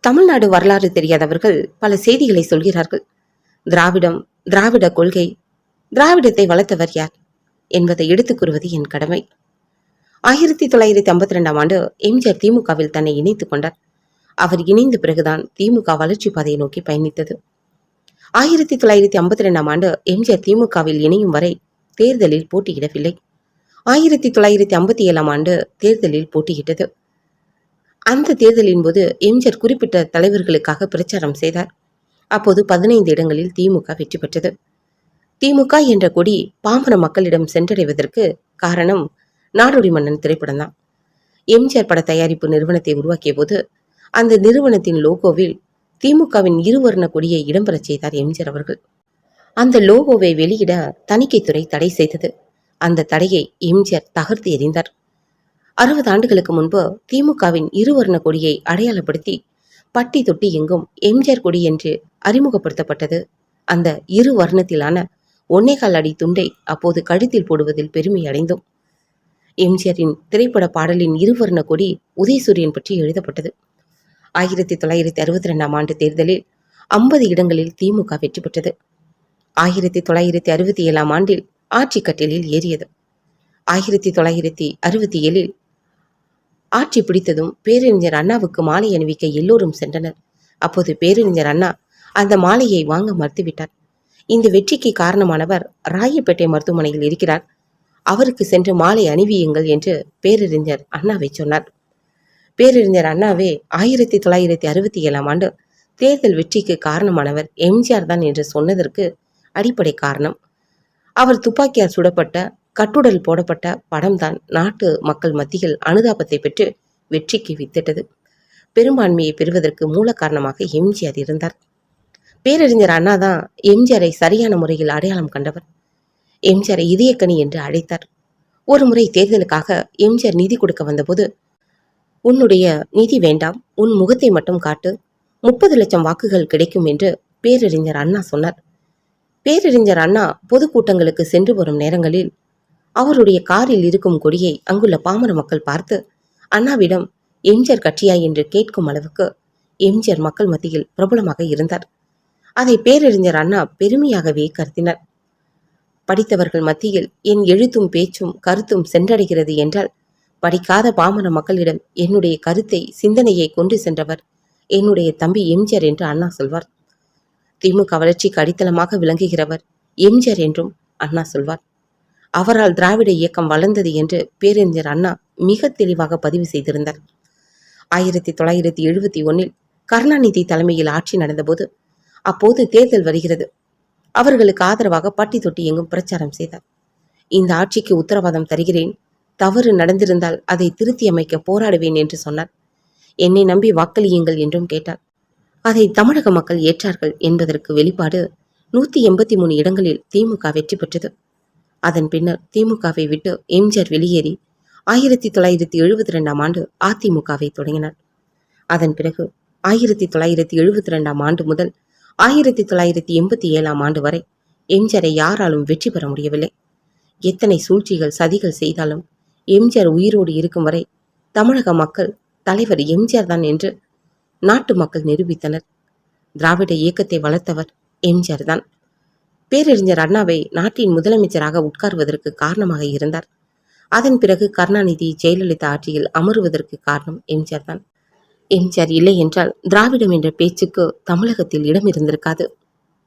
தமிழ்நாடு வரலாறு தெரியாதவர்கள் பல செய்திகளை சொல்கிறார்கள். திராவிடம், திராவிட கொள்கை, திராவிடத்தை வளர்த்தவர் யார் என்பதை எடுத்துக் கூறுவது என் கடமை. 1952ஆம் ஆண்டு எம்ஜிஆர் திமுகவில் தன்னை இணைத்துக் கொண்டார். அவர் இணைந்த பிறகுதான் திமுக வளர்ச்சி பாதையை நோக்கி பயணித்தது. 1952ஆம் ஆண்டு எம்ஜிஆர் திமுகவில் இணையும் வரை தேர்தலில் போட்டியிடவில்லை. 1957ஆம் ஆண்டு தேர்தலில் போட்டியிட்டது. அந்த தேர்தலின் போது எம்ஜிஆர் குறிப்பிட்ட தலைவர்களுக்காக பிரச்சாரம் செய்தார். அப்போது 15 இடங்களில் திமுக வெற்றி பெற்றது. திமுக என்ற கொடி பாமர மக்களிடம் சென்றடைவதற்கு காரணம் நாடோடி மன்னன் திரைப்படம் தான். எம்ஜிஆர் பட தயாரிப்பு நிறுவனத்தை உருவாக்கிய போது அந்த நிறுவனத்தின் லோகோவில் திமுகவின் இருவர்ண கொடியை இடம்பெறச் செய்தார் எம்ஜிஆர் அவர்கள். அந்த லோகோவை வெளியிட தணிக்கைத்துறை தடை செய்தது. அந்த தடையை எம்ஜிஆர் தகர்த்து எறிந்தார். 60 ஆண்டுகளுக்கு முன்பு திமுகவின் இருவர்ண கொடியை அடையாளப்படுத்தி பட்டி தொட்டி எங்கும் எம்ஜிஆர் கொடி என்று அறிமுகப்படுத்தப்பட்டது. அந்த இரு வர்ணத்திலான 1.25 அடி துண்டை அப்போது கழுத்தில் போடுவதில் பெருமை அடைந்தோம். எம்ஜிஆரின் திரைப்பட பாடலின் இருவர்ண கொடி உதயசூரியன் பற்றி எழுதப்பட்டது. 1962ஆம் ஆண்டு தேர்தலில் 50 இடங்களில் திமுக வெற்றி பெற்றது. 1967ஆம் ஆண்டில் ஆட்சி கட்டிலில் ஏறியது. 1967இல் ஆட்சி பிடித்ததும் பேரறிஞர் அண்ணாவுக்கு மாலை அணிவிக்க எல்லோரும் சென்றனர். அப்போது பேரறிஞர் அண்ணா அந்த மாலையை வாங்க மறுத்துவிட்டார். இந்த வெற்றிக்கு காரணமானவர் ராயப்பேட்டை மருத்துவமனையில் இருக்கிறார், அவருக்கு சென்று மாலை அணிவியுங்கள் என்று பேரறிஞர் அண்ணாவை சொன்னார். பேரறிஞர் அண்ணாவே 1967ஆம் ஆண்டு தேர்தல் வெற்றிக்கு காரணமானவர் எம்ஜிஆர் தான் என்று சொன்னதற்கு அடிப்படை காரணம் அவர் துப்பாக்கியால் சுடப்பட்ட கட்டுடல் போடப்பட்ட படம்தான் நாட்டு மக்கள் மத்தியில் அனுதாபத்தை பெற்று வெற்றிக்கு வித்திட்டது. பெரும்பான்மையை பெறுவதற்கு மூல காரணமாக எம்ஜிஆர் இருந்தார். பேரறிஞர் அண்ணா தான் எம்ஜிஆரை சரியான முறையில் அடையாளம் கண்டவர். எம்ஜிஆரை இதயக்கனி என்று அழைத்தார். ஒரு முறை தேர்தலுக்காக எம்ஜிஆர் நிதி கொடுக்க வந்தபோது, உன்னுடைய நிதி வேண்டாம், உன் முகத்தை மட்டும் காட்டு, 30 லட்சம் வாக்குகள் கிடைக்கும் என்று பேரறிஞர் அண்ணா சொன்னார். பேரறிஞர் அண்ணா பொதுக்கூட்டங்களுக்கு சென்று வரும் நேரங்களில் அவருடைய காரில் இருக்கும் கொடியை அங்குள்ள பாமர மக்கள் பார்த்து அண்ணாவிடம் எம்ஜிஆர் கட்சியா என்று கேட்கும் அளவுக்கு எம்ஜிஆர் மக்கள் மத்தியில் பிரபலமாக இருந்தார். அதை பேரறிஞர் அண்ணா பெருமையாகவே கருதினார். படித்தவர்கள் மத்தியில் என் எழுத்தும் பேச்சும் கருத்தும் சென்றடைகிறது என்றால் படிக்காத பாமர மக்களிடம் என்னுடைய கருத்தை சிந்தனையை கொண்டு சென்றவர் என்னுடைய தம்பி எம்ஜிஆர் என்று அண்ணா சொல்வார். திமுக வளர்ச்சிக்கு அடித்தளமாக விளங்குகிறவர் எம்ஜிஆர் என்றும் அண்ணா சொல்வார். அவரால் திராவிட இயக்கம் வளர்ந்தது என்று பேரறிஞர் அண்ணா மிக தெளிவாக பதிவு செய்திருந்தார். 1971இல் கருணாநிதி தலைமையில் ஆட்சி நடந்தபோது, அப்போது தேர்தல் வருகிறது, அவர்களுக்கு ஆதரவாக பட்டி தொட்டி எங்கும் பிரச்சாரம் செய்தார். இந்த ஆட்சிக்கு உத்தரவாதம் தருகிறேன், தவறு நடந்திருந்தால் அதை திருத்தி அமைக்க போராடுவேன் என்று சொன்னார். என்னை நம்பி வாக்களியுங்கள் என்றும் கேட்டார். அதை தமிழக மக்கள் ஏற்றார்கள் என்பதற்கு வெளிப்பாடு 183 இடங்களில் திமுக வெற்றி பெற்றது. அதன் பின்னர் திமுகவை விட்டு எம்ஜிஆர் வெளியேறி 1972ஆம் ஆண்டு அதிமுகவை தொடங்கினார். அதன் பிறகு 1972ஆம் ஆண்டு முதல் 1987ஆம் ஆண்டு வரை எம்ஜிஆரை யாராலும் வெற்றி பெற முடியவில்லை. எத்தனை சூழ்ச்சிகள் சதிகள் செய்தாலும் எம்ஜிஆர் உயிரோடு இருக்கும் வரை தமிழக மக்கள் தலைவர் எம்ஜிஆர் தான் என்று நாட்டு மக்கள் நிரூபித்தனர். திராவிட இயக்கத்தை வளர்த்தவர் எம்ஜிஆர் தான். பேரறிஞர் அண்ணாவை நாட்டின் முதலமைச்சராக உட்காருவதற்கு காரணமாக இருந்தார். அதன் பிறகு கருணாநிதி ஜெயலலிதா ஆட்சியில் அமருவதற்கு காரணம் எம்ஜிஆர் தான். எம்ஜிஆர் இல்லை என்றால் திராவிடம் என்ற பேச்சுக்கு தமிழகத்தில் இடம் இருந்திருக்காது.